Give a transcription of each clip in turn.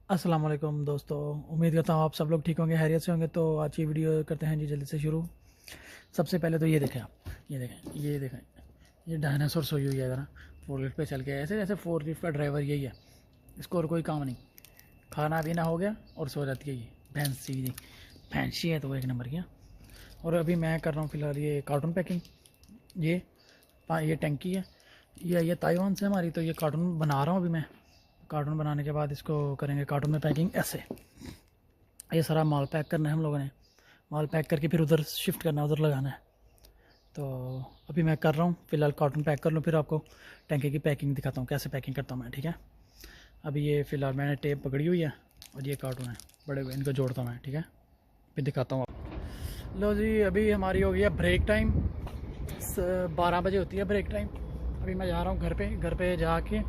अस्सलाम वालेकुम दोस्तों। उम्मीद करता हूँ आप सब लोग ठीक होंगे, खैरियत से होंगे। तो आज की वीडियो करते हैं जी जल्दी से शुरू। सबसे पहले तो ये देखें आप, ये देखें ये डायनासोर सोई हुई है ज़रा फोर लिफ्ट पे चल के। ऐसे जैसे फोर लिफ्ट का ड्राइवर यही है, इसको और कोई काम नहीं, खाना पीना हो गया और सो जाती है। ये भैंस सीधी भैंसी है तो वो एक नंबर की है। और अभी मैं कर रहा हूँ फ़िलहाल ये कार्टून पैकिंग। ये ये टंकी है, ये ताइवान से हमारी, तो ये कार्टून बना रहा हूँ अभी मैं। कार्टून बनाने के बाद इसको करेंगे कार्टून में पैकिंग। ऐसे ये सारा माल पैक करना है हम लोगों ने। माल पैक करके फिर उधर शिफ्ट करना है, उधर लगाना है। तो अभी मैं कर रहा हूँ फ़िलहाल कार्टून पैक कर लूँ, फिर आपको टैंकी की पैकिंग दिखाता हूँ कैसे पैकिंग करता हूँ मैं, ठीक है। अभी ये फ़िलहाल मैंने टेप पकड़ी हुई है और ये कार्टून है बड़े हुए, इनको जोड़ता हूँ मैं, ठीक है। फिर दिखाता हूँ आप। लो जी, अभी हमारी हो गई है ब्रेक टाइम। 12 बजे होती है ब्रेक टाइम। अभी मैं जा रहा हूँ घर पे जाके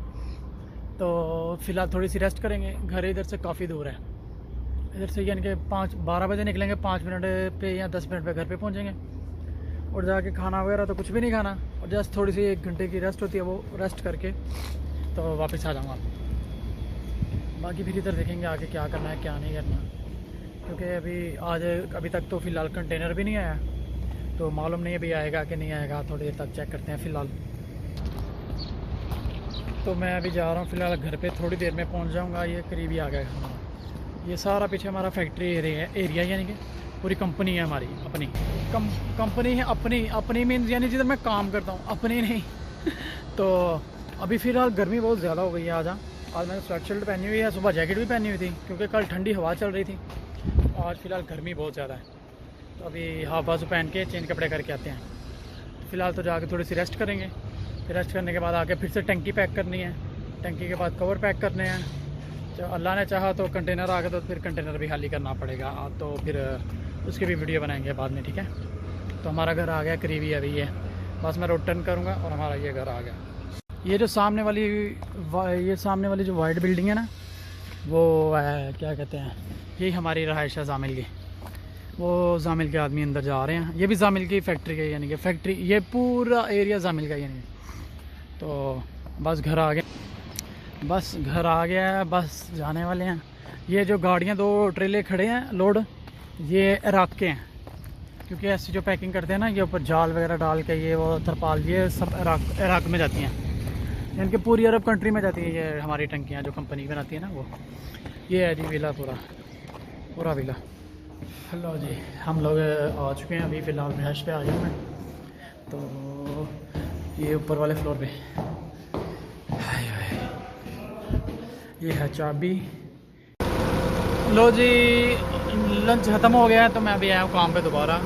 तो फ़िलहाल थोड़ी सी रेस्ट करेंगे। घर इधर से काफ़ी दूर है, इधर से यानी कि 12 बजे निकलेंगे, 5 मिनट पे या 10 मिनट पे घर पे पहुंचेंगे। और जाके खाना वगैरह तो कुछ भी नहीं खाना, और जस्ट थोड़ी सी 1 घंटे की रेस्ट होती है, वो रेस्ट करके तो वापस आ जाऊँगा। बाकी फिर इधर देखेंगे आगे क्या करना है क्या नहीं करना, क्योंकि अभी तक तो फ़िलहाल कंटेनर भी नहीं आया, तो मालूम नहीं अभी आएगा कि नहीं आएगा। थोड़ी देर तक चेक करते हैं फ़िलहाल। तो मैं अभी जा रहा हूँ फ़िलहाल घर पे, थोड़ी देर में पहुँच जाऊँगा। ये करीब ही आ गया हमारा। ये सारा पीछे हमारा फैक्ट्री एरिया यानी कि पूरी कंपनी है हमारी अपनी। कंपनी है अपनी, अपनी मीन्स यानी जिधर मैं काम करता हूँ, अपनी नहीं। तो अभी फ़िलहाल गर्मी बहुत ज़्यादा हो गई है। आज मैंने स्वेट शर्ट पहनी हुई है, सुबह जैकेट भी पहनी हुई थी क्योंकि कल ठंडी हवा चल रही थी। आज फ़िलहाल गर्मी बहुत ज़्यादा है, तो अभी हाफ बाजू पहन के चेंज कपड़े करके आते हैं। फ़िलहाल तो जाके थोड़ी सी रेस्ट करेंगे, फिर रेस्ट करने के बाद आके फिर से टंकी पैक करनी है। टंकी के बाद कवर पैक करने हैं। जो अल्लाह ने चाहा तो कंटेनर आ गया तो फिर कंटेनर भी खाली करना पड़ेगा, तो फिर उसकी भी वीडियो बनाएंगे बाद में, ठीक है। तो हमारा घर आ गया करीब ही अभी ये, बस मैं रोड टर्न करूँगा और हमारा ये घर आ गया। ये सामने वाली जो वाइट बिल्डिंग है ना, वो है क्या कहते हैं, यही हमारी रहायश है जामिल की। वो जामिल के आदमी अंदर जा रहे हैं। ये भी जामिल की फैक्ट्री है, यानी कि फैक्ट्री ये पूरा एरिया जामिल का यानी। तो बस घर आ गए, बस घर आ गया है, बस जाने वाले हैं। ये जो गाड़ियाँ 2 ट्रेले खड़े हैं लोड, ये इराक के हैं, क्योंकि ऐसी जो पैकिंग करते हैं ना, ये ऊपर जाल वगैरह डाल के, ये वो तरपाल, ये सब इराक में जाती हैं, यानी कि पूरी अरब कंट्री में जाती है ये हमारी टंकियाँ जो कंपनी बनाती है ना वो। ये है जी विला, पूरा विला। हेलो जी, हम लोग आ चुके हैं अभी फ़िलहाल रहायश पे आ गया मैं। तो ये ऊपर वाले फ्लोर पे, हाय हाय, ये है चाबी। लो जी, लंच ख़त्म हो गया है तो मैं अभी आया हूँ काम पे दोबारा।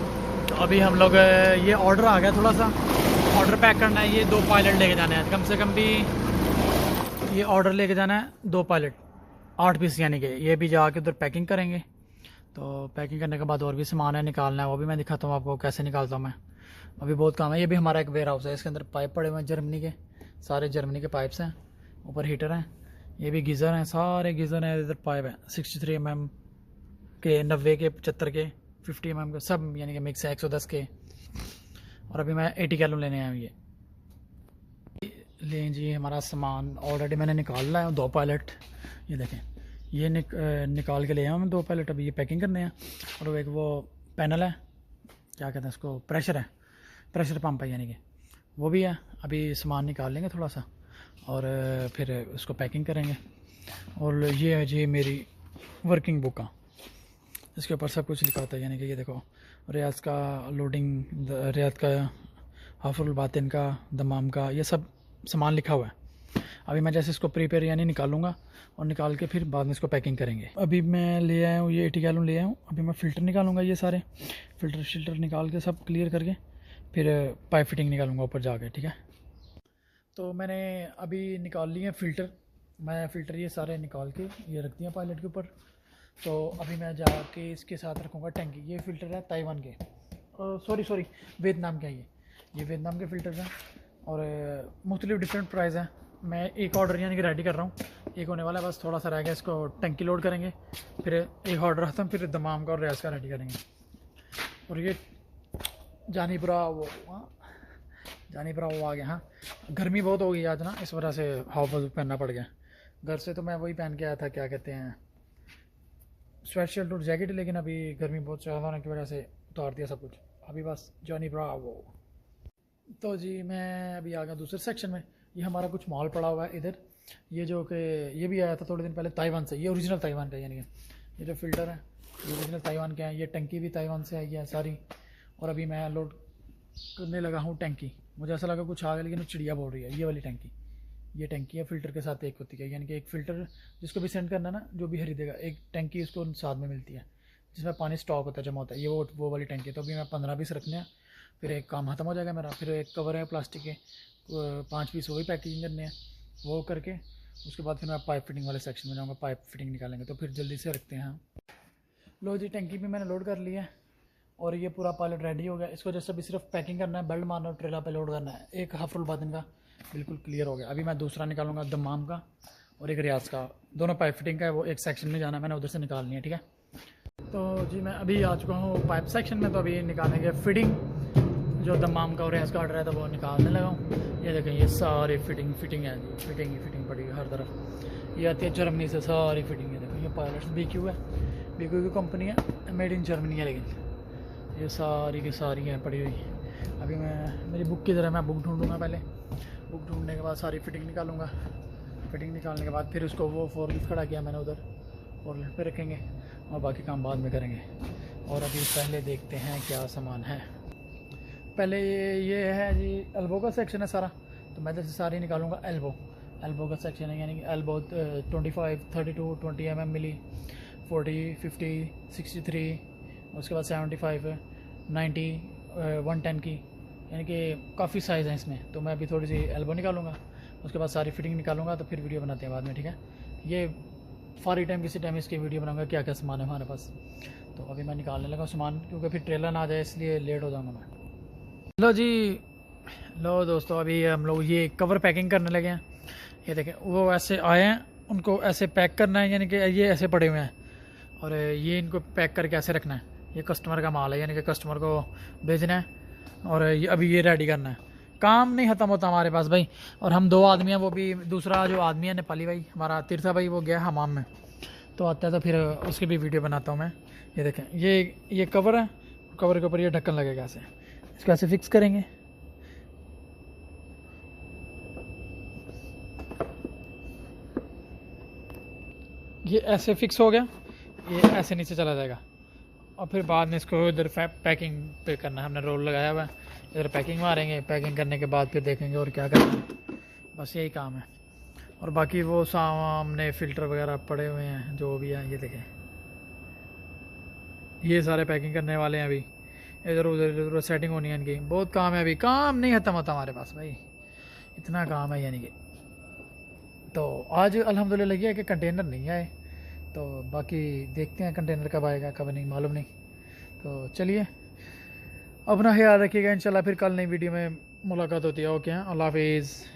तो अभी हम लोग ये ऑर्डर आ गया, थोड़ा सा ऑर्डर पैक करना है। ये 2 पायलट लेके जाने हैं कम से कम भी। ये ऑर्डर लेके जाना है 2 पायलट, 8 पीस यानी कि। ये भी जाके उधर पैकिंग करेंगे। तो पैकिंग करने के बाद और भी सामान है निकालना है, वो भी मैं दिखाता हूँ आपको कैसे निकालता हूँ मैं। अभी बहुत काम है। ये भी हमारा एक वेयर हाउस है, इसके अंदर पाइप पड़े हुए हैं जर्मनी के, सारे जर्मनी के पाइप्स हैं। ऊपर हीटर हैं, ये भी गीज़र हैं, सारे गीज़र हैं। इधर पाइप है 63 mm के, 90 के, 75 के, 50 mm के, सब यानी कि मिक्स है, 110 के। और अभी मैं 80 गैलन लेने आया हूँ। ये लें जी, हमारा सामान ऑलरेडी मैंने निकाल लिया है 2 पायलट। ये देखें, ये निकाल के ले आया हूँ मैं 2 पायलट। अभी ये पैकिंग करने हैं। और एक वो पैनल है, क्या कहते हैं उसको, प्रेशर है, प्रेशर पंप है यानी कि, वो भी है। अभी सामान निकाल लेंगे थोड़ा सा और फिर उसको पैकिंग करेंगे। और ये है जी मेरी वर्किंग बुक का, इसके ऊपर सब कुछ लिखा होता है, यानी कि ये देखो, रियाज का लोडिंग, रियाज का, हाफुल बातिन का, दमाम का, ये सब सामान लिखा हुआ है। अभी मैं जैसे इसको प्रीपेयर यानी निकालूंगा और निकाल के फिर बाद में इसको पैकिंग करेंगे। अभी मैं ले आया हूँ ये 80 गैलन ले आया हूँ। अभी मैं फ़िल्टर निकालूंगा, ये सारे फ़िल्टर शिल्टर निकाल के सब क्लियर करके फिर पाइप फिटिंग निकालूंगा ऊपर जाके, ठीक है। तो मैंने अभी निकाल लिए हैं फ़िल्टर। मैं फ़िल्टर ये सारे निकाल के ये रख दिया पायलट के ऊपर। तो अभी मैं जाके इसके साथ रखूँगा टंकी। ये फ़िल्टर है ताइवान के, सॉरी वियतनाम के हैं ये वियतनाम के फ़िल्टर हैं। और मुख्तलिफ़ डिफरेंट प्राइस हैं। मैं एक ऑर्डर यानी कि रेडी कर रहा हूँ, एक होने वाला है, बस थोड़ा सा रह गया। इसको टंकी लोड करेंगे, फिर एक ऑर्डर ख़त्म, फिर दमाम का और रियाज का रेडी करेंगे। और ये जानीपुरा वो आ गया। हाँ, गर्मी बहुत हो गई आज ना, इस वजह से हाफ बाजू पहनना पड़ गया। घर से तो मैं वही पहन के आया था, क्या कहते हैं, स्वेट शर्ट और जैकेट, लेकिन अभी गर्मी बहुत ज़्यादा होने की वजह से उतार दिया सब कुछ। अभी बस जॉनी ब्रावो। तो जी मैं अभी आ गया दूसरे सेक्शन में। ये हमारा कुछ माल पड़ा हुआ है इधर। ये जो कि ये भी आया था थोड़े दिन पहले ताइवान से, ये ओरिजिनल ताइवान का, यानी कि ये जो फ़िल्टर है ये ओरिजिनल ताइवान के हैं। ये टंकी भी ताइवान से आई है सारी। और अभी मैं लोड करने लगा हूँ टंकी। मुझे ऐसा लगा कुछ आ गया, लेकिन वो चिड़िया बोल रही है। ये वाली टंकी, ये टंकी है फ़िल्टर के साथ एक होती है, यानी कि एक फ़िल्टर जिसको भी सेंड करना ना, जो भी खरीदेगा, एक टंकी उसको साथ में मिलती है जिसमें पानी स्टॉक होता है, जमा होता है। ये वो वाली टंकी। तो अभी मैं 15 पीस रखने हैं, फिर एक काम ख़त्म हो जाएगा मेरा। फिर एक कवर है प्लास्टिक के 5 पीस, वही पैकिंग करने हैं। वो करके उसके बाद फिर मैं पाइप फिटिंग वाले सेक्शन में जाऊँगा, पाइप फिटिंग निकालेंगे। तो फिर जल्दी से रखते हैं। लो जी, टंकी भी मैंने लोड कर लिया है और ये पूरा पायलट रेडी हो गया। इसको जैसे अभी सिर्फ पैकिंग करना है, बेल्ट मारना और ट्रेला पे लोड करना है। एक हाफ रोल बाद इनका बिल्कुल क्लियर हो गया। अभी मैं दूसरा निकालूंगा दमाम का और एक रियाज का, दोनों पाइप फिटिंग का है। वो एक सेक्शन में जाना है, मैंने उधर से निकालनी है, ठीक है। तो जी मैं अभी आ चुका हूँ पाइप सेक्शन में। तो अभी निकालेंगे फिटिंग, जो दमाम का और रियाज का ऑर्डर है, तो वो निकालने लगा हूँ। ये देखें, ये सारी फिटिंग है जी, फिटिंग पड़ी है हर तरफ। ये आती है जर्मनी से सारी फिटिंग है। देखो ये पायलट्स BQ है, BQ की कंपनी है, मेड इन जर्मनी है। लेकिन ये सारी की सारी हैं पड़ी हुई। अभी मैं, मेरी बुक की तरह, मैं बुक ढूंढूंगा पहले। बुक ढूंढने के बाद सारी फिटिंग निकालूंगा। फिटिंग निकालने के बाद फिर उसको वो फोरलिफ्ट खड़ा किया मैंने उधर, फोरलिफ्ट पे रखेंगे और बाकी काम बाद में करेंगे। और अभी पहले देखते हैं क्या सामान है। पहले ये है जी एल्बो का सेक्शन है सारा। तो मैं जैसे सारी निकालूंगा। एल्बो का सेक्शन है, यानी कि एल्बो 25, 32, 20 mm मिली, 40, 50, 63, उसके बाद 75, 90, 110 की, यानी कि काफ़ी साइज़ है इसमें। तो मैं अभी थोड़ी सी एल्बो निकालूंगा, उसके बाद सारी फिटिंग निकालूंगा। तो फिर वीडियो बनाते हैं बाद में, ठीक है। ये फारी टाइम किसी टाइम इसकी वीडियो बनाऊंगा क्या क्या सामान है हमारे पास। तो अभी मैं निकालने लगा सामान, क्योंकि फिर ट्रेलर ना आ जाए, इसलिए लेट हो जाऊँगा मैं। लो जी, लो दोस्तों, अभी हम लोग ये कवर पैकिंग करने लगे हैं। ये देखें, वो ऐसे आए हैं, उनको ऐसे पैक करना है, यानी कि ये ऐसे पड़े हुए हैं और ये इनको पैक करके ऐसे रखना है। ये कस्टमर का माल है, यानी कि कस्टमर को भेजना है। और ये अभी ये रेडी करना है। काम नहीं ख़त्म होता हमारे पास भाई। और हम 2 आदमी हैं, वो भी दूसरा जो आदमी है नेपाली भाई हमारा तीर्था भाई, वो गया हमाम में। तो आता है तो फिर उसकी भी वीडियो बनाता हूँ मैं। ये देखें, ये कवर है, कवर के ऊपर ये ढक्कन लगेगा ऐसे। इसको ऐसे फिक्स करेंगे। ये ऐसे फिक्स हो गया, ये ऐसे नीचे चला जाएगा। और फिर बाद में इसको इधर पैकिंग पे करना है। हमने रोल लगाया हुआ है, इधर पैकिंग मारेंगे। पैकिंग करने के बाद फिर देखेंगे और क्या करना है। बस यही काम है। और बाकी वो सामने फ़िल्टर वगैरह पड़े हुए हैं, जो भी है। ये देखें, ये सारे पैकिंग करने वाले हैं। अभी इधर उधर सेटिंग होनी है इनकी। बहुत काम है, अभी काम नहीं ख़त्म होता हमारे पास भाई, इतना काम है यानी कि। तो आज अल्हम्दुलिल्लाह लगी है कि कंटेनर नहीं आए। तो बाकी देखते हैं कंटेनर कब आएगा कब नहीं, मालूम नहीं। तो चलिए, अपना ख्याल रखिएगा। इंशाल्लाह फिर कल नई वीडियो में मुलाकात होती है। ओके, अल्लाह हाफिज़।